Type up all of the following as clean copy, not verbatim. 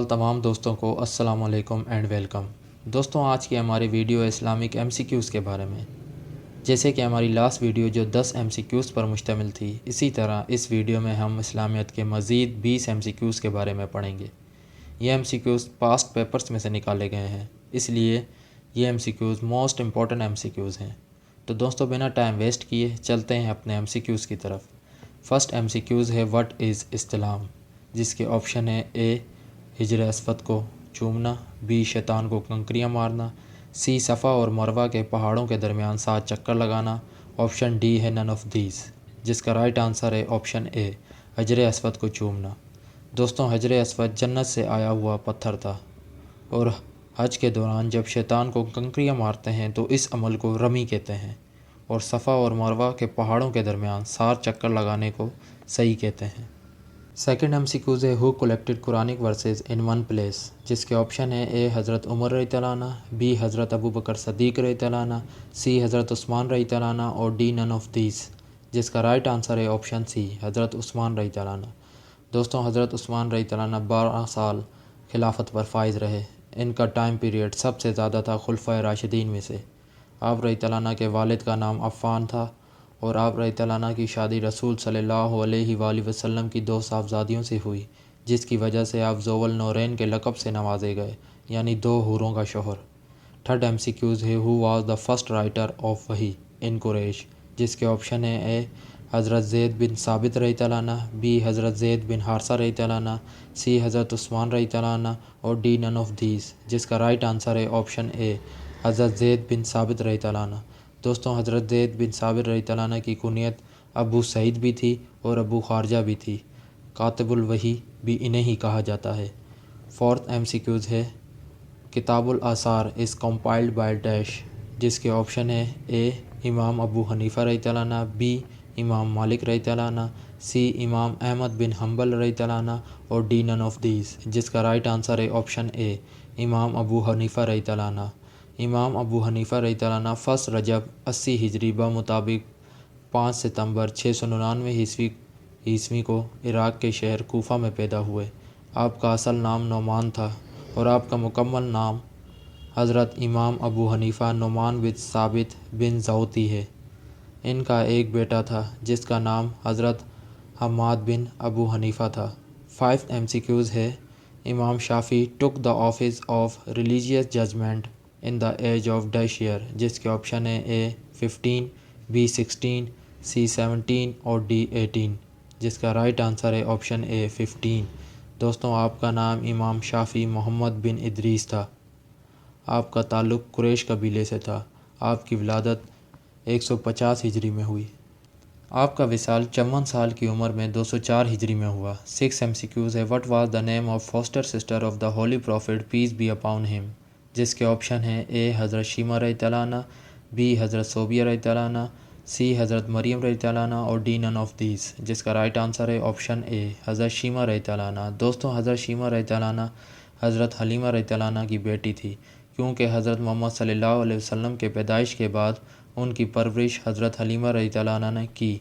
تمام دوستوں کو السلام علیکم اینڈ ویلکم۔ دوستوں، آج کی ہماری ویڈیو اسلامک MCQs کے بارے میں۔ جیسے کہ ہماری لاسٹ ویڈیو جو 10 MCQs پر مشتمل تھی، اسی طرح اس ویڈیو میں ہم اسلامیت کے مزید 20 MCQs کے بارے میں پڑھیں گے۔ یہ MCQs پاسٹ پیپرز میں سے نکالے گئے ہیں، اس لیے یہ MCQs موسٹ امپورٹنٹ MCQs ہیں۔ تو دوستوں، بنا ٹائم ویسٹ کیے چلتے ہیں اپنے MCQs کی طرف۔ فرسٹ MCQs ہے وٹ از استلام، جس کے آپشن ہے اے حجر اسود کو چومنا، بی شیطان کو کنکریاں مارنا، سی صفا اور مروہ کے پہاڑوں کے درمیان 7 چکر لگانا، آپشن ڈی ہے نن آف دیز، جس کا رائٹ آنسر ہے آپشن اے حجر اسود کو چومنا۔ دوستوں، حجر اسود جنت سے آیا ہوا پتھر تھا، اور حج کے دوران جب شیطان کو کنکریاں مارتے ہیں تو اس عمل کو رمی کہتے ہیں، اور صفا اور مروہ کے پہاڑوں کے درمیان 7 چکر لگانے کو صحیح کہتے ہیں۔ سیکنڈ MCQs ہے who collected Quranic verses in one place, جس کے آپشن ہے اے حضرت عمر رضی اللہ عنہ، بی حضرت ابو بکر صدیق رضی اللہ عنہ، سی حضرت عثمان رضی اللہ عنہ اور ڈی نن آف دیز، جس کا رائٹ آنسر ہے آپشن سی حضرت عثمان رضی اللہ عنہ۔ دوستوں، حضرت عثمان رضی اللہ عنہ 12 سال خلافت پر فائز رہے۔ ان کا ٹائم پیریڈ سب سے زیادہ تھا خلفائے راشدین میں سے۔ آپ رضی اللہ عنہ کے والد کا نام عفان تھا، اور آپ رضی اللہ عنہ کی شادی رسول صلی اللہ علیہ وآلہ وسلم کی 2 صاحبزادیوں سے ہوئی، جس کی وجہ سے آپ ذو النورین کے لقب سے نوازے گئے، یعنی 2 حوروں کا شوہر۔ تھرڈ MCQs ہے who was the first writer of وحی ان قریش، جس کے آپشن ہے اے حضرت زید بن ثابت رضی اللہ عنہ، بی حضرت زید بن حارثہ رضی اللہ عنہ، سی حضرت عثمان رضی اللہ عنہ اور ڈی نن آف دیز، جس کا رائٹ آنسر ہے آپشن اے حضرت زید بن ثابت رضی اللہ عنہ۔ دوستوں، حضرت زید بن ثابت رضی اللہ عنہ کی کنیت ابو سعید بھی تھی اور ابو خارجہ بھی تھی، کاتب الوحی بھی انہیں ہی کہا جاتا ہے۔ فورتھ MCQs ہے کتاب الآثار از کمپائلڈ بائی ڈیش، جس کے آپشن ہے اے امام ابو حنیفہ رضی اللہ عنہ، بی امام مالک رضی اللہ عنہ، سی امام احمد بن حنبل رضی اللہ عنہ اور ڈی نن آف دیز، جس کا رائٹ آنسر ہے آپشن اے امام ابو حنیفہ رضی اللہ عنہ۔ امام ابو حنیفہ رضی اللہ عنہ 1 رجب 80 ہجری بمطابق 5 ستمبر 699 عیسوی کو عراق کے شہر کوفہ میں پیدا ہوئے۔ آپ کا اصل نام نعمان تھا، اور آپ کا مکمل نام حضرت امام ابو حنیفہ نعمان بن ثابت بن زوطی ہے۔ ان کا ایک بیٹا تھا جس کا نام حضرت حماد بن ابو حنیفہ تھا۔ 5th MCQs ہے Imam Shafi took the office of religious judgment in the age of dash year, جس کے آپشن ہے اے 15، بی 16، سی 17 اور ڈی 18، جس کا رائٹ آنسر ہے آپشن اے 15۔ دوستوں، آپ کا نام امام شافعی محمد بن ادریس تھا۔ آپ کا تعلق قریش قبیلے سے تھا۔ آپ کی ولادت 150 ہجری میں ہوئی۔ آپ کا وصال 54 سال کی عمر میں 204 ہجری میں ہوا۔ 6 MCQs ہے what was the name of foster sister of the holy prophet peace be upon him, جس کے آپشن ہیں اے حضرت شیمہ رضی اللہ عنہ، بی حضرت صوبیہ رضی اللہ عنہ، سی حضرت مریم رضی اللہ عنہ اور ڈی نن آف دیز، جس کا رائٹ آنسر ہے آپشن اے حضرت شیمہ رضی اللہ عنہ۔ دوستوں، حضرت شیمہ رضی اللہ عنہ حضرت حلیمہ رضی اللہ عنہ کی بیٹی تھی، کیونکہ حضرت محمد صلی اللہ علیہ وسلم کے پیدائش کے بعد ان کی پرورش حضرت حلیمہ رضی اللہ عنہ نے کی،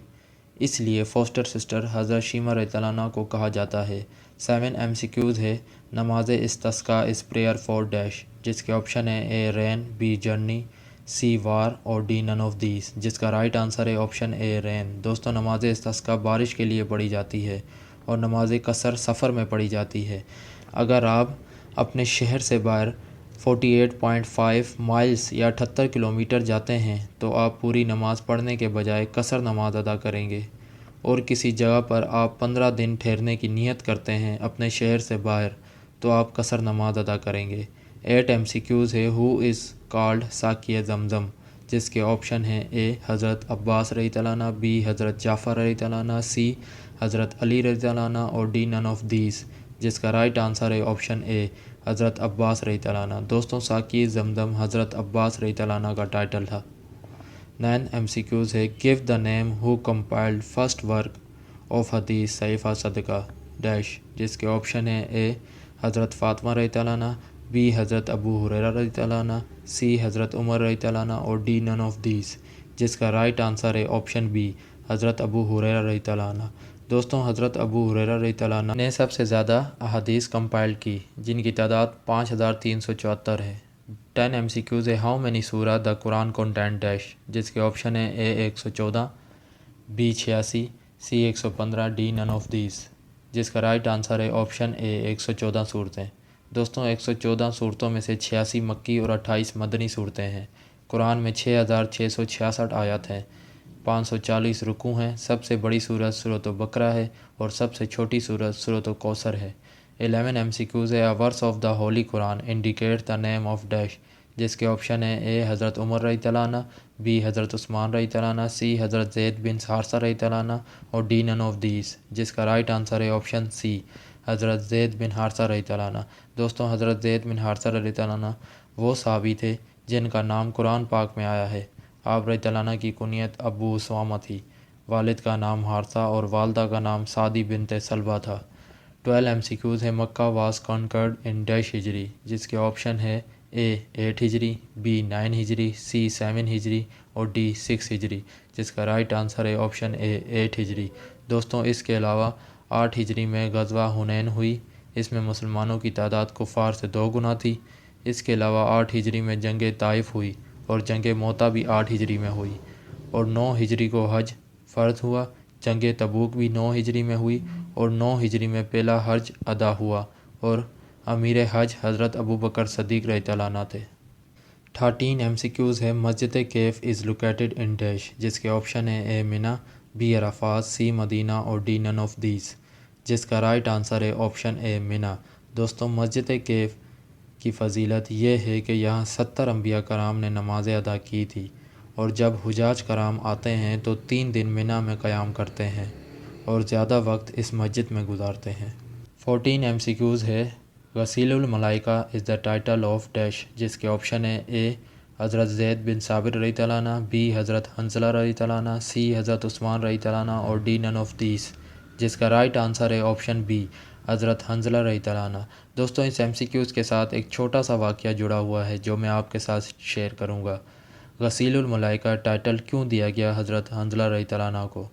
اس لیے فاسٹر سسٹر حضرت شیمہ رضی اللہ عنہ کو کہا جاتا ہے۔ 7 MCQs ہے نماز استسقاء از پریئر فار ڈیش، جس کے آپشن ہے اے رین، بی جرنی، سی وار اور ڈی نن آف دیز، جس کا رائٹ آنسر ہے آپشن اے رین۔ دوستوں، نماز استسقاء بارش کے لیے پڑھی جاتی ہے، اور نماز قصر سفر میں پڑھی جاتی ہے۔ اگر آپ اپنے شہر سے باہر 48.5 مائلز یا 78 کلومیٹر جاتے ہیں تو آپ پوری نماز پڑھنے کے بجائے قصر نماز ادا کریں گے، اور کسی جگہ پر آپ 15 دن ٹھہرنے کی نیت کرتے ہیں اپنے شہر سے باہر تو آپ قصر نماز ادا کریں گے۔ 8 MCQs ہے ہو از کالڈ ساقیہ زمزم، جس کے آپشن ہیں اے حضرت عباس رضی اللہ عنہ، بی حضرت جعفر رضی اللہ عنہ، سی حضرت علی رضی اللہ عنہ اور ڈی نن آف دیز، جس کا رائٹ آنسر ہے آپشن اے حضرت عباس رضی اللہ عنہ۔ دوستوں، ساقی زمزم حضرت عباس رضی اللہ عنہ کا ٹائٹل تھا۔ 9 MCQs ہے give the name who compiled first work of حدیث صحیفہ صدقہ ڈیش، جس کے آپشن ہیں اے حضرت فاطمہ رضی اللہ عنہ، بی حضرت ابو ہریرہ رضی اللہ عنہ، سی حضرت عمر رضی اللہ عنہ اور ڈی نن آف دیز، جس کا رائٹ آنسر ہے آپشن بی حضرت ابو ہریرہ رضی اللہ عنہ۔ دوستوں حضرت ابو ہریرہ رضی اللہ عنہ نے سب سے زیادہ احادیث کمپائل کی جن کی تعداد 5374 ہے۔ 10 MCQs ہے ہاؤ مینی سورہ دا قرآن کنٹینٹ ڈیش، جس کے آپشن ہیں A 114، B 86، C 115، D none of these, جس کا رائٹ آنسر ہے آپشن اے 114 صورتیں۔ دوستوں 114 صورتوں میں سے 86 مکی اور 28 مدنی صورتیں ہیں۔ قرآن میں 6666 آیات ہیں، 540 رکوع ہیں۔ سب سے بڑی سورت سورۃ بقرہ ہے اور سب سے چھوٹی سورت سورۃ کوثر ہے۔ 11 MCQs ہے verse of the Holy Quran indicate the name of dash, جس کے آپشن ہیں اے حضرت عمر رضی اللہ عنہ، بی حضرت عثمان رضی اللہ عنہ، سی حضرت زید بن حارثہ رضی اللہ عنہ اور ڈی نن آف دیز، جس کا رائٹ آنسر ہے آپشن سی حضرت زید بن حارثہ رضی اللہ عنہ۔ دوستوں حضرت زید بن حارثہ رضی اللہ عنہ وہ صحابی تھے جن کا نام قرآن پاک میں آیا ہے۔ آپ رضی اللہ عنہ کی کنیت ابو اسامہ تھی۔ والد کا نام حارثہ اور والدہ کا نام سعدی بنت سلبہ تھا۔ 12 MCQs ہے مکہ واز کنکرڈ ان ڈیش ہجری، جس کے آپشن ہے اے 8 ہجری، بی 9 ہجری، سی 7 ہجری اور ڈی 6 ہجری، جس کا رائٹ آنسر ہے آپشن اے 8 ہجری۔ دوستوں اس کے علاوہ 8 ہجری میں غزوہ حنین ہوئی، اس میں مسلمانوں کی تعداد کفار سے 2 گنا تھی۔ اس کے علاوہ 8 ہجری میں جنگ طائف ہوئی اور جنگ موتا بھی 8 ہجری میں ہوئی، اور 9 ہجری کو حج فرض ہوا۔ جنگ تبوک بھی 9 ہجری میں ہوئی اور 9 ہجری میں پہلا حج ادا ہوا اور امیر حج حضرت ابو بکر صدیق رضی اللہ عنہ تھے۔ 13 MCQs ہے مسجد کیف از لوکیٹڈ ان ڈیش، جس کے آپشن ہیں اے منی، بی عرفات، سی مدینہ اور ڈی نن آف دیز، جس کا رائٹ آنسر ہے آپشن اے منی۔ دوستوں مسجد کیف کی فضیلت یہ ہے کہ یہاں 70 انبیاء کرام نے نمازیں ادا کی تھی، اور جب حجاج کرام آتے ہیں تو 3 دن منی میں قیام کرتے ہیں اور زیادہ وقت اس مسجد میں گزارتے ہیں۔ 14 MCQs ہے غسیل الملائکہ از دا ٹائٹل آف ڈیش، جس کے آپشن ہیں اے حضرت زید بن ثابت رضی اللہ عنہ، بی حضرت حنظلہ رضی اللہ عنہ، سی حضرت عثمان رضی اللہ عنہ اور ڈی نن آف دیز، جس کا رائٹ آنسر ہے آپشن بی حضرت حنظلہ رضی اللہ عنہ۔ دوستوں اس MCQs کے ساتھ ایک چھوٹا سا واقعہ جڑا ہوا ہے جو میں آپ کے ساتھ شیئر کروں گا۔ غسیل الملائکہ ٹائٹل کیوں دیا گیا حضرت حنظلہ رضی اللہ عنہ کو؟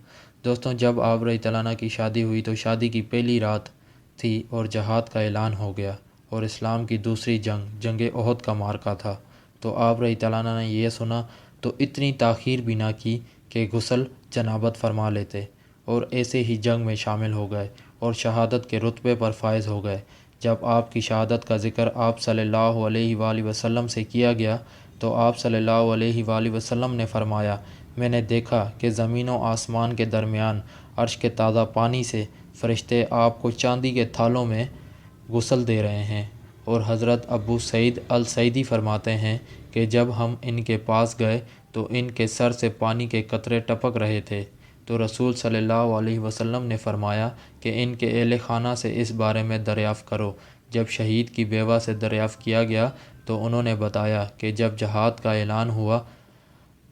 دوستوں جب آپ رضی اللہ عنہ کی شادی ہوئی تو شادی کی پہلی رات تھی اور جہاد کا اعلان ہو گیا، اور اسلام کی دوسری جنگ احد کا معرکہ تھا۔ تو آپ رضی اللہ عنہ نے یہ سنا تو اتنی تاخیر بھی نہ کی کہ غسل جنابت فرما لیتے، اور ایسے ہی جنگ میں شامل ہو گئے اور شہادت کے رتبے پر فائز ہو گئے۔ جب آپ کی شہادت کا ذکر آپ صلی اللہ علیہ وآلہ وسلم سے کیا گیا تو آپ صلی اللہ علیہ وآلہ وسلم نے فرمایا، میں نے دیکھا کہ زمین و آسمان کے درمیان عرش کے تازہ پانی سے فرشتے آپ کو چاندی کے تھالوں میں غسل دے رہے ہیں۔ اور حضرت ابو سعید السعیدی فرماتے ہیں کہ جب ہم ان کے پاس گئے تو ان کے سر سے پانی کے قطرے ٹپک رہے تھے، تو رسول صلی اللہ علیہ وسلم نے فرمایا کہ ان کے اہل خانہ سے اس بارے میں دریافت کرو۔ جب شہید کی بیوہ سے دریافت کیا گیا تو انہوں نے بتایا کہ جب جہاد کا اعلان ہوا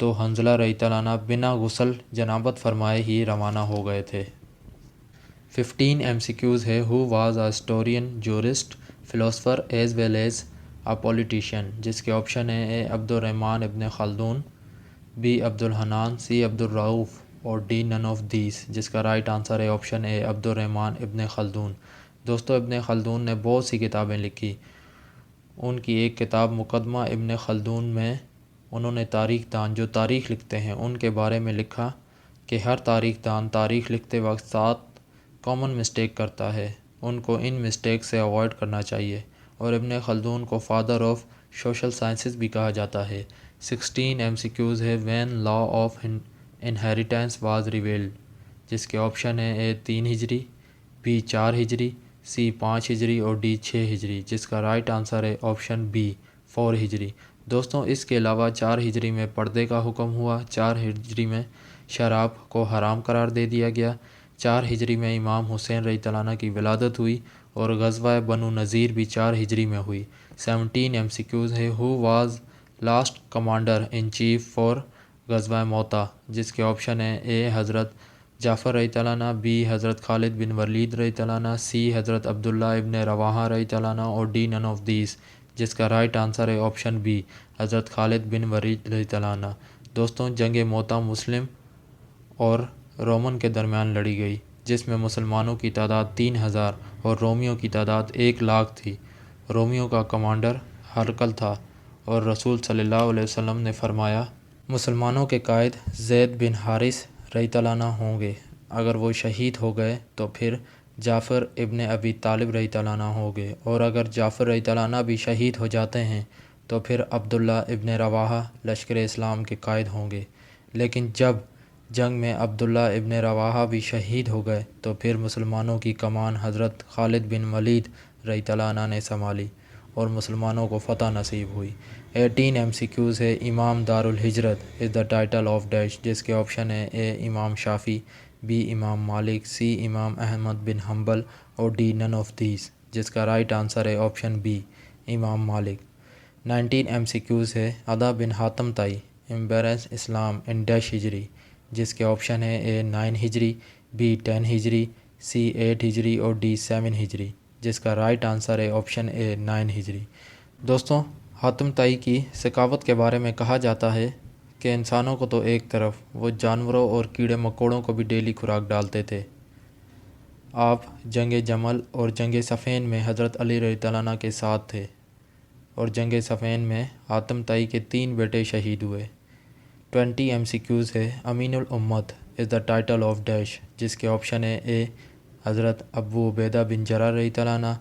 تو حنظلہ رضی اللہ عنہ بنا غسل جنابت فرمائے ہی روانہ ہو گئے تھے۔ 15 MCQs ہے who was a historian, jurist, philosopher as well as a politician, جس کے آپشن ہیں اے عبد الرحمن ابن خلدون، بی عبد الحنان، سی عبد الرؤف اور ڈی نن آف دیز، جس کا رائٹ آنسر ہے آپشن اے عبد الرحمن ابن خلدون۔ دوستو ابن خلدون نے بہت سی کتابیں لکھی۔ ان کی ایک کتاب مقدمہ ابن خلدون میں انہوں نے تاریخ دان جو تاریخ لکھتے ہیں ان کے بارے میں لکھا کہ ہر تاریخ دان تاریخ لکھتے وقت 7 کامن مسٹیک کرتا ہے، ان کو ان مسٹیک سے اوائڈ کرنا چاہیے، اور ابن خلدون کو فادر آف سوشل سائنسز بھی کہا جاتا ہے۔ 16 MCQs ہے when law of inheritance was revealed, جس کے آپشن ہیں اے 3 ہجری، بی 4 ہجری، سی 5 ہجری اور ڈی 6 ہجری، جس کا رائٹ آنسر ہے آپشن بی 4 ہجری۔ دوستوں اس کے علاوہ 4 ہجری میں پردے کا حکم ہوا، 4 ہجری میں شراب کو حرام قرار دے دیا گیا، 4 ہجری میں امام حسین رضی اللہ عنہ کی ولادت ہوئی، اور غزوہ بنو نذیر بھی 4 ہجری میں ہوئی۔ 17 MCQs ہے who was last commander in chief for غزوہ موتا، جس کے آپشن ہیں اے حضرت جعفر رضی اللہ عنہ، بی حضرت خالد بن ولید رضی اللہ عنہ، سی حضرت عبداللہ ابن رواحہ رضی اللہ عنہ اور ڈی نن آف دیز، جس کا رائٹ آنسر ہے آپشن بی حضرت خالد بن ولید رضی اللہ عنہ۔ دوستوں جنگ موتا مسلم اور رومن کے درمیان لڑی گئی، جس میں مسلمانوں کی تعداد 3000 اور رومیوں کی تعداد 1,00,000 تھی۔ رومیوں کا کمانڈر ہرقل تھا اور رسول صلی اللہ علیہ وسلم نے فرمایا، مسلمانوں کے قائد زید بن حارث رضی اللہ عنہ ہوں گے، اگر وہ شہید ہو گئے تو پھر جعفر ابن ابی طالب رضی اللہ عنہ ہوں گے، اور اگر جعفر رضی اللہ عنہ بھی شہید ہو جاتے ہیں تو پھر عبداللہ ابن رواحہ لشکر اسلام کے قائد ہوں گے۔ لیکن جب جنگ میں عبداللہ ابن رواحہ بھی شہید ہو گئے تو پھر مسلمانوں کی کمان حضرت خالد بن ولید رضی اللہ عنہ نے سنبھالی اور مسلمانوں کو فتح نصیب ہوئی۔ 18 MCQs ہے۔ امام دار الہجرت از دا ٹائٹل آف ڈیش، جس کے آپشن ہے اے امام شافعی، بی امام مالک، سی امام احمد بن حنبل اور ڈی نن آف دیز، جس کا رائٹ آنسر ہے آپشن بی امام مالک۔ 19 MCQs ہے۔ عدا بن حاتم طائی امبیرس اسلام ان ڈیش ہجری، جس کے آپشن ہے اے 9 ہجری، بی 10 ہجری، سی 8 ہجری اور ڈی 7 ہجری، جس کا رائٹ آنسر ہے آپشن اے 9 ہجری۔ دوستوں، حاتم طائی کی ثقافت کے بارے میں کہا جاتا ہے کہ انسانوں کو تو ایک طرف، وہ جانوروں اور کیڑے مکوڑوں کو بھی ڈیلی خوراک ڈالتے تھے۔ آپ جنگ جمل اور جنگ صفین میں حضرت علی رضی اللہ عنہ کے ساتھ تھے، اور جنگ صفین میں حاتم طائی کے 3 بیٹے شہید ہوئے۔ 20 MCQs ہے۔ امین الامت از دا ٹائٹل آف ڈیش، جس کے آپشن ہے اے حضرت ابو عبیدہ بن جراح رضی اللہ عنہ،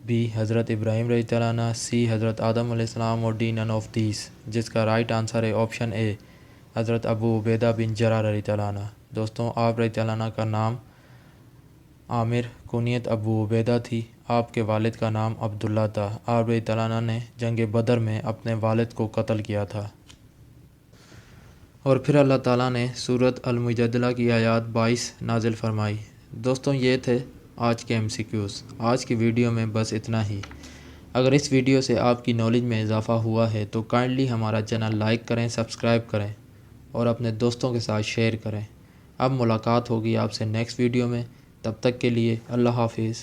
بی حضرت ابراہیم رضی اللہ عنہ، سی حضرت آدم علیہ السلام اور ڈی نن آف دیز، جس کا رائٹ آنسر ہے آپشن اے حضرت ابو عبیدہ بن جراح رضی اللہ عنہ۔ دوستوں، آپ رضی اللہ عنہ کا نام عامر، کنیت ابو عبیدہ تھی۔ آپ کے والد کا نام عبداللہ تھا۔ آپ رضی اللہ عنہ نے جنگ بدر میں اپنے والد کو قتل کیا تھا۔ اور پھر اللہ تعالیٰ نے سورۃ المجادلہ کی آیات 22 نازل فرمائی۔ دوستوں، یہ تھے آج کے MCQs۔ آج کی ویڈیو میں بس اتنا ہی۔ اگر اس ویڈیو سے آپ کی نالج میں اضافہ ہوا ہے تو کائنڈلی ہمارا چینل لائک کریں، سبسکرائب کریں اور اپنے دوستوں کے ساتھ شیئر کریں۔ اب ملاقات ہوگی آپ سے نیکسٹ ویڈیو میں، تب تک کے لیے اللہ حافظ۔